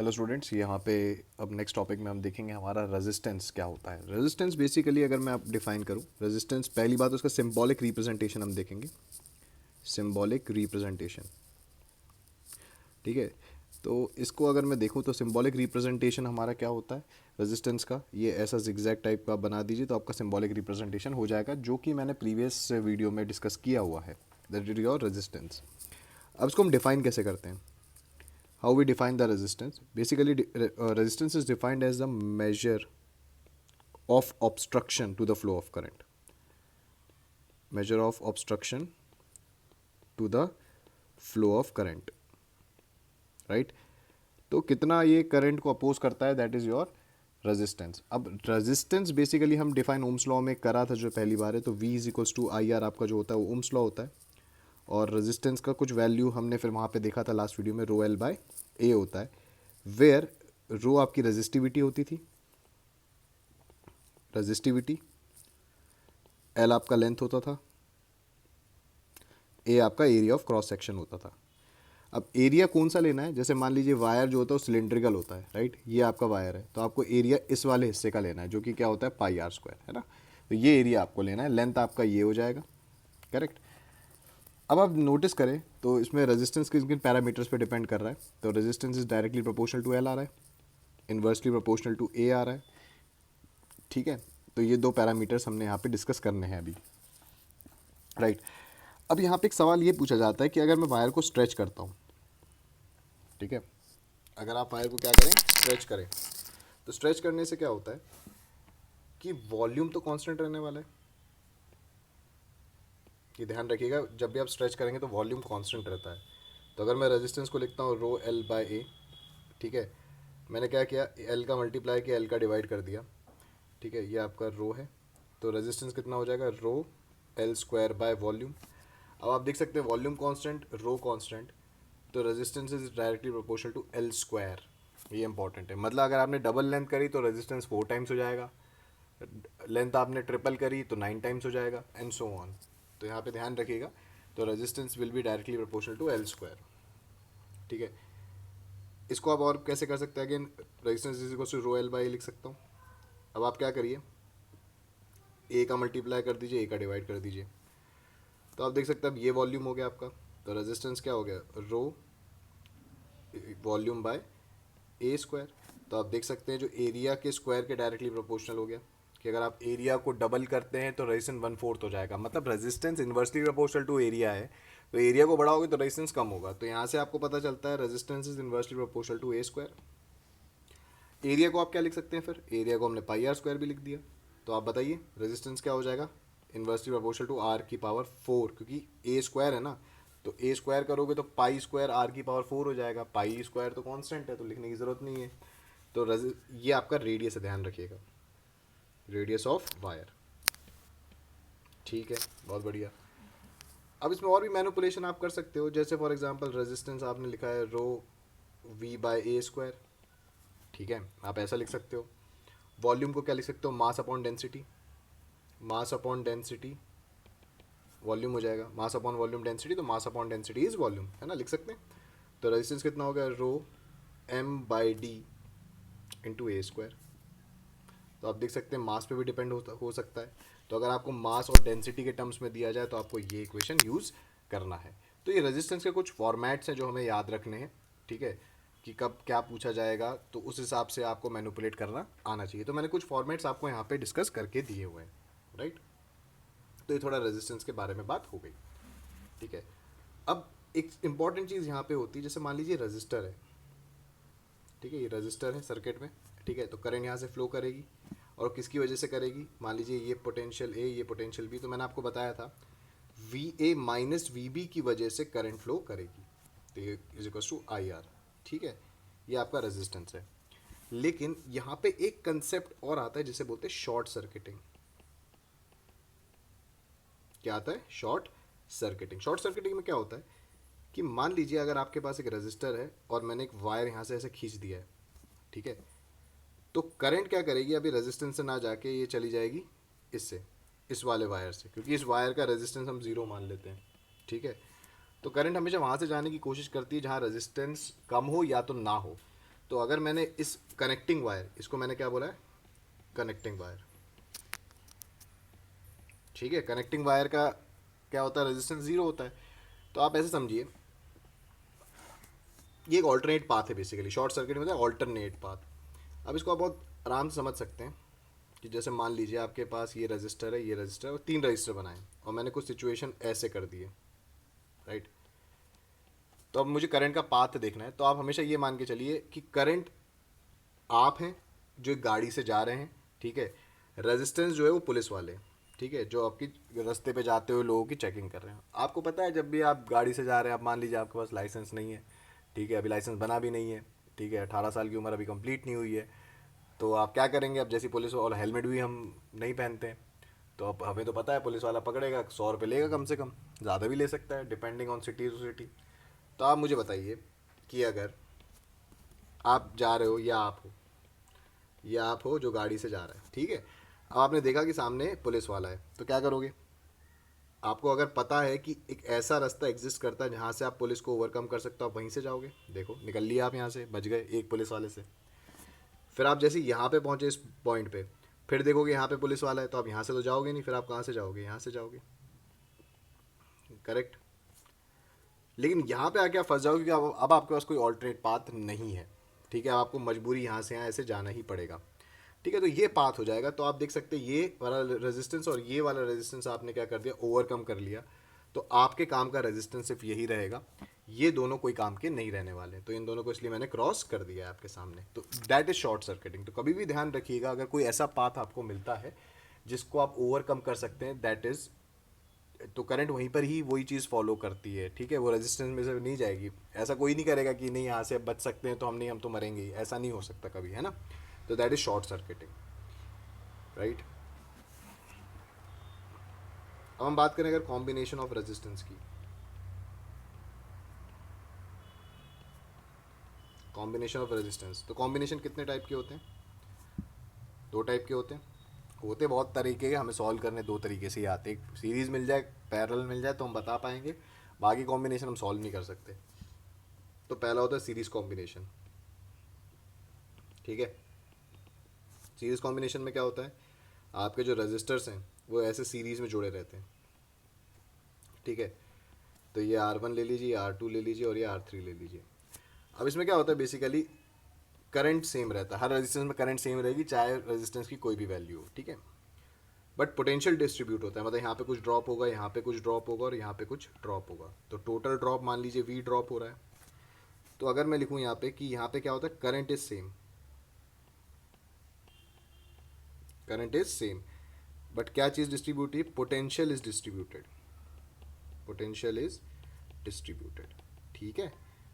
Hello students, यहाँ पे अब नेक्स्ट टॉपिक में हम देखेंगे हमारा रेजिस्टेंस क्या होता है। रेजिस्टेंस बेसिकली अगर मैं अब डिफाइन करूँ, रेजिस्टेंस पहली बात उसका सिंबॉलिक रिप्रेजेंटेशन हम देखेंगे। सिंबॉलिक रिप्रेजेंटेशन, ठीक है। तो इसको अगर मैं देखूँ तो सिंबॉलिक रिप्रेजेंटेशन हमारा क्या होता है रेजिस्टेंस का, ये ऐसा जिगजैग टाइप का बना दीजिए तो आपका सिंबॉलिक रिप्रेजेंटेशन हो जाएगा, जो कि मैंने प्रीवियस वीडियो में डिस्कस किया हुआ है। That is your resistance. अब इसको हम डिफाइन कैसे करते हैं? How we define the resistance? Basically, resistance is defined as the measure of obstruction to the flow of current. Measure of obstruction to the flow of current, right? तो कितना ये current को अपोज करता है, that is your resistance. अब resistance basically हम define Ohm's law में करा था जो पहली बार है, तो V is equals to I R आपका जो होता है वो ओम्स लॉ होता है। और रेजिस्टेंस का कुछ वैल्यू हमने फिर वहाँ पे देखा था लास्ट वीडियो में, रो एल बाय ए होता है, वेयर रो आपकी रेजिस्टिविटी होती थी, रेजिस्टिविटी, एल आपका लेंथ होता था, ए आपका एरिया ऑफ क्रॉस सेक्शन होता था। अब एरिया कौन सा लेना है? जैसे मान लीजिए वायर जो होता है वो सिलेंड्रिकल होता है, राइट, ये आपका वायर है, तो आपको एरिया इस वाले हिस्से का लेना है जो कि क्या होता है पाई आर स्क्वायर, है ना। तो ये एरिया आपको लेना है, लेंथ आपका ये हो जाएगा, करेक्ट। अब आप नोटिस करें तो इसमें रेजिस्टेंस किन किन पैरामीटर्स पे डिपेंड कर रहा है। तो resistance is directly proportional to L आ रहा है, इन्वर्सली प्रोपोर्शनल टू ए आ रहा है, ठीक है। तो ये दो पैरामीटर्स हमने यहाँ पे डिस्कस करने हैं अभी, राइट। अब यहाँ पे एक सवाल ये पूछा जाता है कि अगर मैं वायर को स्ट्रेच करता हूँ, ठीक है, अगर आप वायर को क्या करें, स्ट्रेच करें, तो स्ट्रेच करने से क्या होता है कि वॉल्यूम तो कांस्टेंट रहने वाला है। ये ध्यान रखिएगा, जब भी आप स्ट्रेच करेंगे तो वॉल्यूम कांस्टेंट रहता है। तो अगर मैं रेजिस्टेंस को लिखता हूँ रो एल बाय ए, ठीक है, मैंने क्या किया, एल का मल्टीप्लाई किया, एल का डिवाइड कर दिया, ठीक है, ये आपका रो है। तो रेजिस्टेंस कितना हो जाएगा, rho L square by volume. अब आप देख सकते हैं वॉल्यूम कांस्टेंट, रो कांस्टेंट, तो resistance is directly proportional to L square. ये इंपॉर्टेंट है, मतलब अगर आपने डबल लेंथ करी तो रेजिस्टेंस 4 टाइम्स हो जाएगा, लेंथ आपने ट्रिपल करी तो 9 टाइम्स हो जाएगा, एंड सो ऑन। तो यहाँ पे ध्यान रखिएगा, तो resistance will be directly proportional to L square, ठीक है। इसको आप और कैसे कर सकते हैं, again resistance is equal to rho L by लिख सकता हूँ। अब आप क्या करिए, ए का मल्टीप्लाई कर दीजिए, ए का डिवाइड कर दीजिए, तो आप देख सकते हैं अब ये वॉल्यूम हो गया आपका। तो रेजिस्टेंस क्या हो गया, rho volume by A square. तो आप देख सकते हैं जो एरिया के स्क्वायर के डायरेक्टली प्रोपोर्शनल हो गया, कि अगर आप एरिया को डबल करते हैं तो रेजिस्टेंस 1/4 हो जाएगा, मतलब resistance inversely proportional to area है, तो एरिया को बढ़ाओगे तो रेजिस्टेंस कम होगा। तो यहाँ से आपको पता चलता है resistance is inversely proportional to A square. Area को आप क्या लिख सकते हैं, फिर एरिया को हमने पाई आर स्क्वायर भी लिख दिया। तो आप बताइए रेजिस्टेंस क्या हो जाएगा, इन्वर्सली प्रोपोर्शनल टू आर की पावर 4, क्योंकि ए स्क्वायर है ना, तो ए स्क्वायर करोगे तो पाई स्क्वायर आर की पावर 4 हो जाएगा। पाई स्क्वायर तो कांस्टेंट है तो लिखने की ज़रूरत नहीं है। तो ये आपका रेडियस है, ध्यान रखिएगा, रेडियस ऑफ वायर, ठीक है, बहुत बढ़िया। अब इसमें और भी मैनिपुलेशन आप कर सकते हो, जैसे फॉर एग्जांपल रेजिस्टेंस आपने लिखा है रो वी बाय ए स्क्वायर, ठीक है, आप ऐसा लिख सकते हो। वॉल्यूम को क्या लिख सकते हो, mass upon density, mass upon density volume हो जाएगा, मास अपॉन वॉल्यूम डेंसिटी, तो mass upon density is volume, है ना, लिख सकते हैं। तो रेजिस्टेंस कितना हो गया, rho M by D into A square. तो आप देख सकते हैं मास पे भी डिपेंड हो सकता है। तो अगर आपको मास और डेंसिटी के टर्म्स में दिया जाए तो आपको ये इक्वेशन यूज़ करना है। तो ये रेजिस्टेंस के कुछ फॉर्मेट्स हैं जो हमें याद रखने हैं, ठीक है, कि कब क्या पूछा जाएगा, तो उस हिसाब से आपको मैनिपुलेट करना आना चाहिए। तो मैंने कुछ फॉर्मेट्स आपको यहाँ पे डिस्कस करके दिए हुए हैं, राइट। तो ये थोड़ा रेजिस्टेंस के बारे में बात हो गई, ठीक है। अब एक इंपॉर्टेंट चीज़ यहाँ पे होती है, जैसे मान लीजिए रजिस्टर है, ठीक है, ये रजिस्टर है सर्किट में, ठीक है, तो करंट यहाँ से फ्लो करेगी, और किसकी वजह से करेगी, मान लीजिए ये पोटेंशियल ए, ये पोटेंशियल बी, तो मैंने आपको बताया था V A minus V B की वजह से करंट फ्लो करेगी, तो ये is equal to I R, ठीक है, ये आपका रेजिस्टेंस है। लेकिन यहाँ पे एक कंसेप्ट और आता है जिसे बोलते हैं शॉर्ट सर्किटिंग। क्या आता है, शॉर्ट सर्किटिंग। शॉर्ट सर्किटिंग में क्या होता है कि मान लीजिए अगर आपके पास एक रेजिस्टर है और मैंने एक वायर यहाँ से ऐसे खींच दिया है, ठीक है, तो करंट क्या करेगी, अभी रेजिस्टेंस से ना जाके ये चली जाएगी इससे, इस वाले वायर से, क्योंकि इस वायर का रेजिस्टेंस हम ज़ीरो मान लेते हैं, ठीक है। तो करंट हमेशा वहाँ से जाने की कोशिश करती है जहाँ रेजिस्टेंस कम हो या तो ना हो। तो अगर मैंने इस कनेक्टिंग वायर, इसको मैंने क्या बोला है, कनेक्टिंग वायर, ठीक है, कनेक्टिंग वायर का क्या होता है, रेजिस्टेंस जीरो होता है। तो आप ऐसे समझिए, ये एक ऑल्टरनेट पाथ है बेसिकली, शॉर्ट सर्किट में ऑल्टरनेट पाथ। अब इसको आप बहुत आराम से समझ सकते हैं कि जैसे मान लीजिए आपके पास ये रजिस्टर है, ये रजिस्टर और 3 रजिस्टर बनाए और मैंने कुछ सिचुएशन ऐसे कर दिए, राइट। तो अब मुझे करंट का पाथ देखना है, तो आप हमेशा ये मान के चलिए कि करंट आप हैं जो एक गाड़ी से जा रहे हैं, ठीक है, रेजिस्टेंस जो है वो पुलिस वाले हैं, ठीक है, जो आपकी रास्ते पे जाते हुए लोगों की चेकिंग कर रहे हैं। आपको पता है जब भी आप गाड़ी से जा रहे हैं, आप मान लीजिए आपके पास लाइसेंस नहीं है, ठीक है, अभी लाइसेंस बना भी नहीं है, ठीक है, 18 साल की उम्र अभी कंप्लीट नहीं हुई है, तो आप क्या करेंगे, अब जैसी पुलिस, और हेलमेट भी हम नहीं पहनते हैं, तो अब हमें तो पता है पुलिस वाला पकड़ेगा 100 रुपये लेगा कम से कम, ज़्यादा भी ले सकता है depending on city to city. तो आप मुझे बताइए कि अगर आप जा रहे हो या आप हो, या आप हो जो गाड़ी से जा रहा है, ठीक है, अब आपने देखा कि सामने पुलिस वाला है, तो क्या करोगे। आपको अगर पता है कि एक ऐसा रास्ता एग्जिस्ट करता है जहाँ से आप पुलिस को ओवरकम कर सकते हो, आप वहीं से जाओगे, देखो निकल लिया आप यहाँ से, बच गए एक पुलिस वाले से। फिर आप जैसे यहाँ पे पहुँचे इस पॉइंट पे, फिर देखोगे यहाँ पे पुलिस वाला है, तो आप यहाँ से तो जाओगे नहीं, फिर आप कहाँ से जाओगे, यहाँ से जाओगे, करेक्ट। लेकिन यहाँ पे आके आप फंस जाओगे कि अब आपके पास कोई ऑल्टरनेट पाथ नहीं है, ठीक है, अब आपको मजबूरी यहाँ से यहाँ ऐसे जाना ही पड़ेगा, ठीक है। तो ये पाथ हो जाएगा, तो आप देख सकते हैं ये वाला रेजिस्टेंस और ये वाला रेजिस्टेंस आपने क्या कर दिया, ओवरकम कर लिया। तो आपके काम का रेजिस्टेंस सिर्फ यही रहेगा, ये दोनों कोई काम के नहीं रहने वाले, तो इन दोनों को इसलिए मैंने क्रॉस कर दिया है आपके सामने। तो दैट इज शॉर्ट सर्किटिंग। तो कभी भी ध्यान रखिएगा, अगर कोई ऐसा पाथ आपको मिलता है जिसको आप ओवरकम कर सकते हैं, दैट इज, तो करंट वहीं पर ही वही चीज़ फॉलो करती है, ठीक है, वो रेजिस्टेंस में से नहीं जाएगी। ऐसा कोई नहीं करेगा कि नहीं यहाँ से बच सकते हैं तो हम नहीं, हम तो मरेंगे ही, ऐसा नहीं हो सकता कभी, है ना। तो that is short circuiting, right. अब हम बात करें अगर कॉम्बिनेशन ऑफ रेजिस्टेंस की, कॉम्बिनेशन ऑफ रेजिस्टेंस, तो कॉम्बिनेशन कितने टाइप के होते हैं, 2 टाइप के होते हैं। होते बहुत तरीके के, हमें सॉल्व करने 2 तरीके से ही आते हैं, एक सीरीज मिल जाए, पैरेलल मिल जाए तो हम बता पाएंगे, बाकी कॉम्बिनेशन हम सॉल्व नहीं कर सकते। तो पहला होता है सीरीज कॉम्बिनेशन, ठीक है। सीरीज कॉम्बिनेशन में क्या होता है, आपके जो रजिस्टर्स हैं वो ऐसे सीरीज में जुड़े रहते हैं, ठीक है। तो ये R1 ले लीजिए, R2 ले लीजिए और ये R3 ले लीजिए। अब इसमें क्या होता है, बेसिकली करंट सेम रहता है, हर रेजिस्टेंस में करंट सेम रहेगी चाहे रेजिस्टेंस की कोई भी वैल्यू हो, ठीक है। बट पोटेंशियल डिस्ट्रीब्यूट होता है, मतलब यहाँ पे कुछ ड्रॉप होगा, यहाँ पे कुछ ड्रॉप होगा और यहाँ पे कुछ ड्रॉप होगा, तो टोटल ड्रॉप मान लीजिए V ड्रॉप हो रहा है। तो अगर मैं लिखूँ यहाँ पे कि यहाँ पे क्या होता है, current is same, current is same, but क्या चीज़ डिस्ट्रीब्यूट है, potential is distributed, potential is distributed, ठीक है।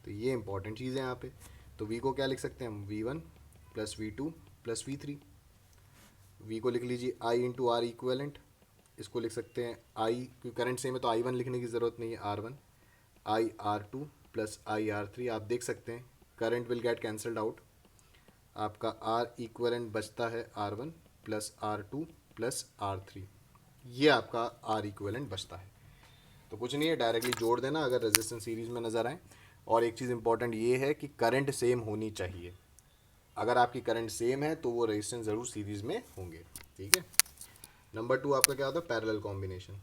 तो ये इंपॉर्टेंट चीज़ है यहाँ पे। तो V को क्या लिख सकते हैं हम, V1 plus V2 plus V3। V को लिख लीजिए I इंटू आर इक्वेलेंट, इसको लिख सकते हैं I, क्योंकि करंट सेम है तो I1 लिखने की ज़रूरत नहीं है, R1 I R2 plus I R3। आप देख सकते हैं current will get cancelled out, आपका R इक्वेलेंट बचता है R1 plus R2 plus R3, ये आपका R इक्वेलेंट बचता है। तो कुछ नहीं है, डायरेक्टली जोड़ देना अगर रेजिस्टेंस सीरीज में नज़र आए। और एक चीज़ इंपॉर्टेंट ये है कि करंट सेम होनी चाहिए, अगर आपकी करंट सेम है तो वो रेजिस्टेंस ज़रूर सीरीज में होंगे, ठीक है। नंबर 2 आपका क्या होता है, पैरेलल कॉम्बिनेशन,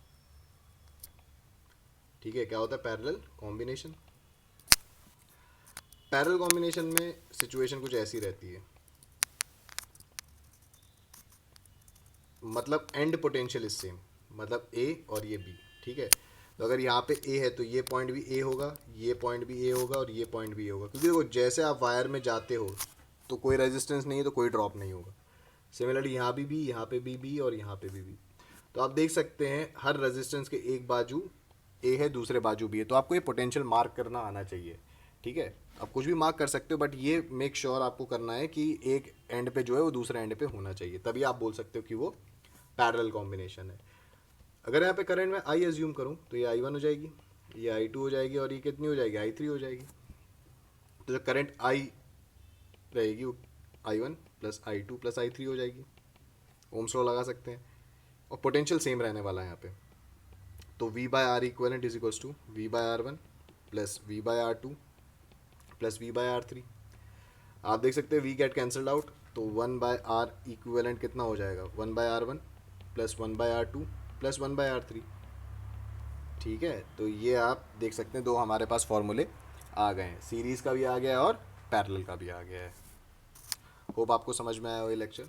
ठीक है। क्या होता है पैरेलल कॉम्बिनेशन, पैरेलल कॉम्बिनेशन में सिचुएशन कुछ ऐसी रहती है, मतलब एंड पोटेंशियल इज सेम, मतलब ए और ये बी, ठीक है। तो अगर यहाँ पे ए है तो ये पॉइंट भी ए होगा, ये पॉइंट भी ए होगा और ये पॉइंट भी ए होगा, क्योंकि देखो जैसे आप वायर में जाते हो तो कोई रेजिस्टेंस नहीं है तो कोई ड्रॉप नहीं होगा। सिमिलरली यहाँ भी यहाँ पे भी बी और यहाँ पे भी। तो आप देख सकते हैं हर रेजिस्टेंस के एक बाजू ए है, दूसरे बाजू भी है, तो आपको ये पोटेंशियल मार्क करना आना चाहिए, ठीक है। आप कुछ भी मार्क कर सकते हो, बट ये मेक श्योर आपको करना है कि एक एंड पे जो है वो दूसरे एंड पे होना चाहिए, तभी आप बोल सकते हो कि वो पैरेलल कॉम्बिनेशन है। अगर यहाँ पे करंट में आई एज्यूम करूँ तो ये I1 हो जाएगी, ये I2 हो जाएगी और ये कितनी हो जाएगी, I3 हो जाएगी। तो जो करंट आई रहेगी वो I1 plus I2 plus I3 हो जाएगी, ओम्स लॉ लगा सकते हैं। और पोटेंशियल सेम रहने वाला है यहाँ पे, तो V by R equivalent is equals to V by R1 plus V by R2 plus V by R3। आप देख सकते हैं वी गेट कैंसल्ड आउट, तो 1/r इक्विवेलेंट कितना हो जाएगा, 1/r1 plus 1/r2 plus 1/r3। ठीक है, तो ये आप देख सकते हैं दो हमारे पास फॉर्मूले आ गए हैं, सीरीज़ का भी आ गया है और पैरेलल का भी आ गया है। होप आपको समझ में आया हो ये लेक्चर।